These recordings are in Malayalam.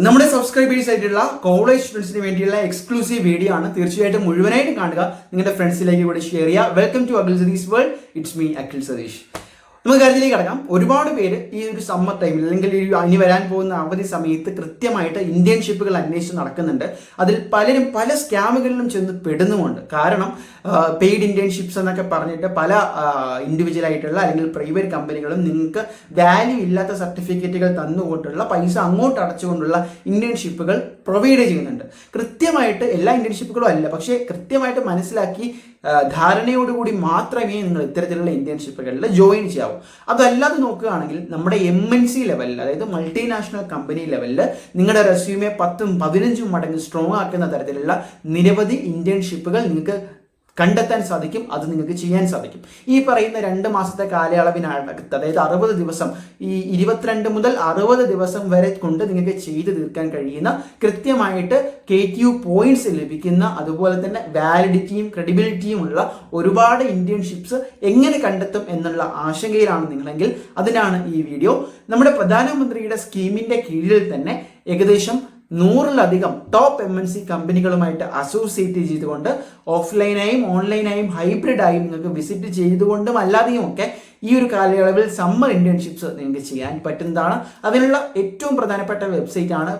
നമ്മുടെ സബ്സ്ക്രൈബേഴ്സ് ആയിട്ടുള്ള കോളേജ് സ്റ്റുഡൻസിന് വേണ്ടിയുള്ള എക്സ്ക്ലൂസീവ് വീഡിയോ ആണ്. തീർച്ചയായിട്ടും മുഴുവനായിട്ട് കാണുക, നിങ്ങളുടെ ഫ്രണ്ട്സിലേക്ക് കൂടി ഷെയർ ചെയ്യുക. Welcome to Akhil Satheesh world. It's me Akhil Satheesh. നമുക്ക് കാര്യത്തിലേക്ക് കിടക്കാം. ഒരുപാട് പേര് ഈ ഒരു സമ്മർ ടൈമിൽ അല്ലെങ്കിൽ ഇനി വരാൻ പോകുന്ന അവധി സമയത്ത് കൃത്യമായിട്ട് ഇന്റേൺഷിപ്പുകൾ അന്വേഷിച്ച് നടക്കുന്നുണ്ട്. അതിൽ പലരും പല സ്കാമുകളിലും ചെന്ന് പെടുന്നുമുണ്ട്. കാരണം പെയ്ഡ് ഇന്റേൺഷിപ്സ് എന്നൊക്കെ പറഞ്ഞിട്ട് പല ഇൻഡിവിജ്വൽ ആയിട്ടുള്ള അല്ലെങ്കിൽ പ്രൈവറ്റ് കമ്പനികളും നിങ്ങൾക്ക് വാല്യൂ ഇല്ലാത്ത സർട്ടിഫിക്കറ്റുകൾ തന്നുകൊണ്ടുള്ള പൈസ അങ്ങോട്ട് അടച്ചുകൊണ്ടുള്ള ഇന്റേൺഷിപ്പുകൾ പ്രൊവൈഡ് ചെയ്യുന്നുണ്ട്. കൃത്യമായിട്ട് എല്ലാ ഇന്റേൺഷിപ്പുകളും അല്ല, പക്ഷേ കൃത്യമായിട്ട് മനസ്സിലാക്കി ധാരണയോടുകൂടി മാത്രമേ നിങ്ങൾ ഇത്തരത്തിലുള്ള ഇന്റേൺഷിപ്പുകളിൽ ജോയിൻ ചെയ്യാവൂ. അതല്ലാതെ നോക്കുകയാണെങ്കിൽ നമ്മുടെ MNC ലെവലിൽ, അതായത് മൾട്ടിനാഷണൽ കമ്പനി ലെവലിൽ നിങ്ങളുടെ റെസ്യൂമെ 10-15 മടങ്ങ് സ്ട്രോങ് ആക്കുന്ന തരത്തിലുള്ള നിരവധി ഇന്റേൺഷിപ്പുകൾ നിങ്ങൾക്ക് കണ്ടെത്താൻ സാധിക്കും. അത് നിങ്ങൾക്ക് ചെയ്യാൻ സാധിക്കും. ഈ പറയുന്ന 2 മാസത്തെ കാലയളവിനകത്ത്, അതായത് 60 ദിവസം, ഈ 22 മുതൽ 60 ദിവസം വരെ കൊണ്ട് നിങ്ങൾക്ക് ചെയ്തു തീർക്കാൻ കഴിയുന്ന, കൃത്യമായിട്ട് KTU പോയിന്റ്സ് ലഭിക്കുന്ന, അതുപോലെ തന്നെ വാലിഡിറ്റിയും ക്രെഡിബിലിറ്റിയും ഉള്ള ഒരുപാട് ഇന്റേൺഷിപ്സ് എങ്ങനെ കണ്ടെത്തും എന്നുള്ള ആശങ്കയിലാണ് നിങ്ങളെങ്കിൽ അതിനാണ് ഈ വീഡിയോ. നമ്മുടെ പ്രധാനമന്ത്രിയുടെ സ്കീമിന്റെ കീഴിൽ തന്നെ ഏകദേശം 100-ലധികം ടോപ്പ് MNC കമ്പനികളുമായിട്ട് അസോസിയേറ്റ് ചെയ്തുകൊണ്ട് ഓഫ്ലൈനായും ഓൺലൈനായും ഹൈബ്രിഡായും നിങ്ങൾക്ക് വിസിറ്റ് ചെയ്തുകൊണ്ടും അല്ലാതെയും ഒക്കെ ഈ ഒരു കാലയളവിൽ സമ്മർ ഇന്റേൺഷിപ്സ് നിങ്ങൾക്ക് ചെയ്യാൻ പറ്റുന്നതാണ്. അതിനുള്ള ഏറ്റവും പ്രധാനപ്പെട്ട വെബ്സൈറ്റ് ആണ്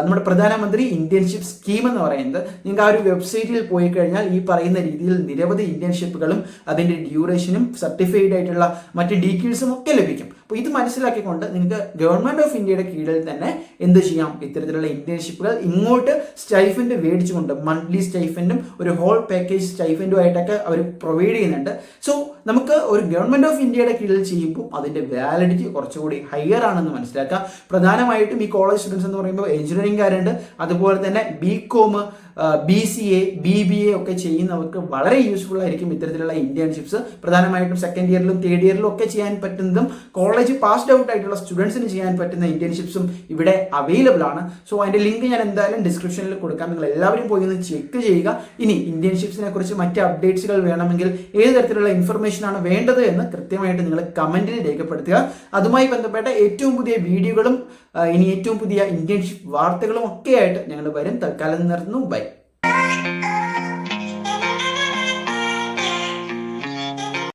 നമ്മുടെ പ്രധാനമന്ത്രി ഇന്റേൺഷിപ്പ് സ്കീം എന്ന് പറയുന്നത്. നിങ്ങൾക്ക് ആ ഒരു വെബ്സൈറ്റിൽ പോയി കഴിഞ്ഞാൽ ഈ പറയുന്ന രീതിയിൽ നിരവധി ഇന്റേൺഷിപ്പുകളും അതിൻ്റെ ഡ്യൂറേഷനും സർട്ടിഫൈഡ് ആയിട്ടുള്ള മറ്റ് ഡീറ്റെയിൽസും ഒക്കെ ലഭിക്കും. അപ്പോൾ ഇത് മനസ്സിലാക്കിക്കൊണ്ട് നിങ്ങൾക്ക് ഗവൺമെന്റ് ഓഫ് ഇന്ത്യയുടെ കീഴിൽ തന്നെ എന്ത് ചെയ്യാം, ഇത്തരത്തിലുള്ള ഇന്റേൺഷിപ്പുകൾ ഇങ്ങോട്ട് സ്റ്റൈഫൻഡ് മേടിച്ചുകൊണ്ട് മന്ത്ലി സ്റ്റൈഫൻഡും ഒരു ഹോൾ പാക്കേജ് സ്റ്റൈഫൻഡും ആയിട്ടൊക്കെ അവർ പ്രൊവൈഡ് ചെയ്യുന്നുണ്ട്. സോ നമുക്ക് ഒരു ഗവൺമെന്റ് ഓഫ് ഇന്ത്യയുടെ കീഴിൽ ചെയ്യുമ്പോൾ അതിന്റെ വാലിഡിറ്റി കുറച്ചുകൂടി ഹയർ ആണെന്ന് മനസ്സിലാക്കുക. പ്രധാനമായിട്ടും ഈ കോളേജ് സ്റ്റുഡൻസ് എന്ന് പറയുമ്പോൾ എഞ്ചിനീയറിംഗുകാരുണ്ട്, അതുപോലെ തന്നെ BCom, BCA, BBA ഒക്കെ ചെയ്യുന്നവർക്ക് വളരെ യൂസ്ഫുൾ ആയിരിക്കും ഇത്തരത്തിലുള്ള ഇന്റേൺഷിപ്സ്. പ്രധാനമായിട്ടും സെക്കൻഡ് ഇയറിലും തേർഡ് ഇയറിലും ഒക്കെ ചെയ്യാൻ പറ്റുന്നതും കോളേജ് പാസ്ഡ് ഔട്ട് ആയിട്ടുള്ള സ്റ്റുഡൻസിന് ചെയ്യാൻ പറ്റുന്ന ഇന്റേൺഷിപ്സും ഇവിടെ അവൈലബിൾ ആണ്. സോ അതിന്റെ ലിങ്ക് ഞാൻ എന്തായാലും ഡിസ്ക്രിപ്ഷനിൽ കൊടുക്കാം. നിങ്ങൾ എല്ലാവരും പോയി ഒന്ന് ചെക്ക് ചെയ്യുക. ഇനി ഇന്റേൺഷിപ്സിനെ കുറിച്ച് മറ്റ് അപ്ഡേറ്റ്സുകൾ വേണമെങ്കിൽ ഏത് തരത്തിലുള്ള ഇൻഫർമേഷൻ ആണ് വേണ്ടത് എന്ന് കൃത്യമായിട്ട് നിങ്ങൾ കമന്റിൽ രേഖപ്പെടുത്തുക. അതുമായി ബന്ധപ്പെട്ട ഏറ്റവും പുതിയ വീഡിയോകളും ഇനി ഏറ്റവും പുതിയ ഇന്റേൺഷിപ്പ് വാർത്തകളും ഒക്കെ ആയിട്ട് ഞങ്ങൾ വരും. തൽക്കാലം നിർത്തുന്നു. ബൈ.